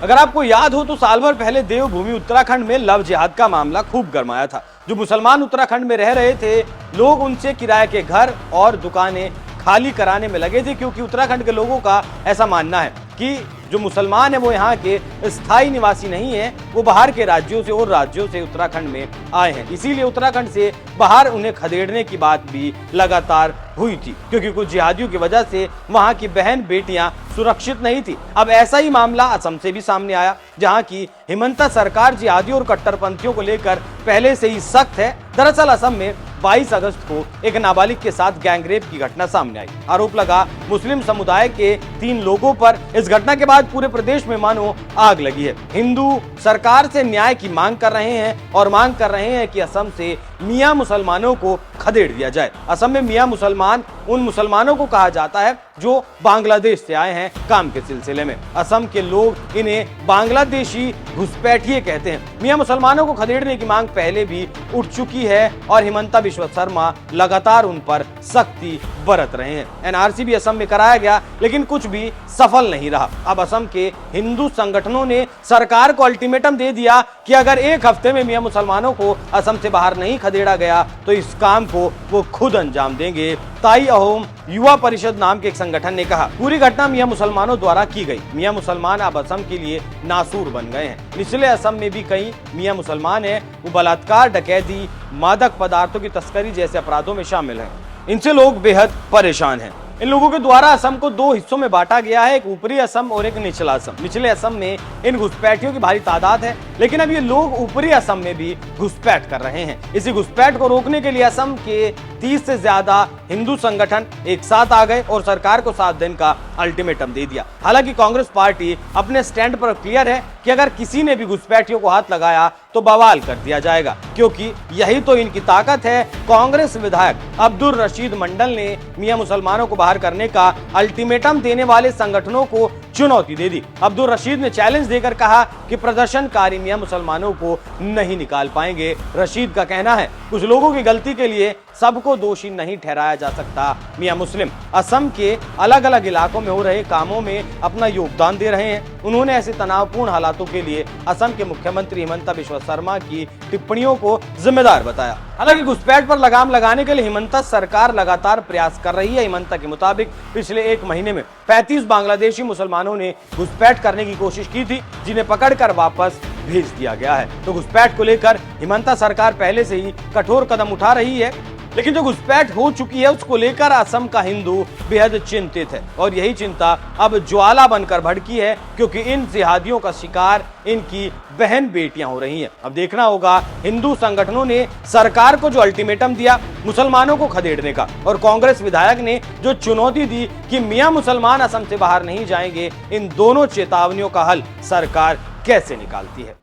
अगर आपको याद हो तो साल भर पहले देवभूमि उत्तराखंड में लव जिहाद का मामला खूब गरमाया था। जो मुसलमान उत्तराखंड में रह रहे थे, लोग उनसे किराए के घर और दुकानें खाली कराने में लगे थे, क्योंकि उत्तराखंड के लोगों का ऐसा मानना है कि जो मुसलमान है वो यहाँ के स्थायी निवासी नहीं है, वो बाहर के राज्यों से और राज्यों से उत्तराखंड में आए हैं। इसीलिए उत्तराखंड से बाहर उन्हें खदेड़ने की बात भी लगातार हुई थी, क्योंकि कुछ जिहादियों की वजह से वहां की बहन बेटियां सुरक्षित नहीं थी। अब ऐसा ही मामला असम से भी सामने आया, जहां की हिमंता सरकार जिहादियों और कट्टरपंथियों को लेकर पहले से ही सख्त है। दरअसल असम में 22 अगस्त को एक नाबालिग के साथ गैंगरेप की घटना सामने आई। आरोप लगा मुस्लिम समुदाय के 3 लोगों पर। इस घटना के बाद पूरे प्रदेश में मानो आग लगी है। हिंदू सरकार से न्याय की मांग कर रहे हैं और मांग कर रहे हैं कि असम से मियां मुसलमानों को खदेड़ दिया जाए। असम में मियां मुसलमान उन मुसलमानों को कहा जाता है जो बांग्लादेश से आए हैं काम के सिलसिले में। असम के लोग इन्हें बांग्लादेशी घुसपैठिए कहते हैं। मियां मुसलमानों को खदेड़ने की मांग पहले भी उठ चुकी है और हिमंता बिश्व शर्मा लगातार उन पर सख्ती बरत रहे हैं। एनआरसी भी असम में कराया गया, लेकिन कुछ भी सफल नहीं रहा। अब असम के हिंदू संगठनों ने सरकार को अल्टीमेटम दे दिया कि अगर एक हफ्ते में मियां मुसलमानों को असम से बाहर नहीं खदेड़ा गया तो इस काम को वो खुद अंजाम देंगे। ताई अहोम युवा परिषद नाम के एक संगठन ने कहा, पूरी घटना मियां मुसलमानों द्वारा की गई। मियां मुसलमान अब असम के लिए नासूर बन गए हैं। निचले असम में भी कई मियां मुसलमान हैं, वो बलात्कार, डकैती, मादक पदार्थों की तस्करी जैसे अपराधों में शामिल हैं। इनसे लोग बेहद परेशान हैं। इन लोगों के द्वारा असम को 2 हिस्सों में बांटा गया है, एक ऊपरी असम और एक निचला असम। निचले असम में इन घुसपैठियों की भारी तादाद है, लेकिन अब ये लोग ऊपरी असम में भी घुसपैठ कर रहे हैं। इसी घुसपैठ को रोकने के लिए असम के 30 से ज्यादा हिंदू संगठन एक साथ आ गए और सरकार को 7 दिन का अल्टीमेटम दे दिया। हालांकि कांग्रेस पार्टी अपने स्टैंड पर क्लियर है कि अगर किसी ने भी घुसपैठियों को हाथ लगाया तो बवाल कर दिया जाएगा, क्योंकि यही तो इनकी ताकत है। कांग्रेस विधायक अब्दुल रशीद मंडल ने मियां मुसलमानों को बाहर करने का अल्टीमेटम देने वाले संगठनों को चुनौती दे दी। अब्दुल रशीद ने चैलेंज देकर कहा कि प्रदर्शनकारी मियां मुसलमानों को नहीं निकाल पाएंगे। रशीद का कहना है, कुछ लोगों की गलती के लिए सबको दोषी नहीं ठहराया जा सकता। मियां मुस्लिम असम के अलग अलग इलाकों में हो रहे कामों में अपना योगदान दे रहे हैं। उन्होंने ऐसे तनावपूर्ण हालातों के लिए असम के मुख्यमंत्री हिमंता बिश्व शर्मा की टिप्पणियों को जिम्मेदार बताया। हालांकि घुसपैठ पर लगाम लगाने के लिए हिमंता सरकार लगातार प्रयास कर रही है। हिमंता के मुताबिक पिछले 1 महीने में 35 बांग्लादेशी मुसलमानों ने घुसपैठ करने की कोशिश की थी, जिन्हें पकड़कर वापस भेज दिया गया है। तो घुसपैठ को लेकर हिमंता सरकार पहले से ही कठोर कदम उठा रही है, लेकिन जो घुसपैठ हो चुकी है उसको लेकर असम का हिंदू बेहद चिंतित है। और यही चिंता अब ज्वाला बनकर भड़की है, क्योंकि इन जिहादियों का शिकार इनकी बहन बेटियां हो रही हैं। अब देखना होगा हिंदू संगठनों ने सरकार को जो अल्टीमेटम दिया मुसलमानों को खदेड़ने का, और कांग्रेस विधायक ने जो चुनौती दी कि मियां मुसलमान असम से बाहर नहीं जाएंगे, इन दोनों चेतावनियों का हल सरकार कैसे निकालती है।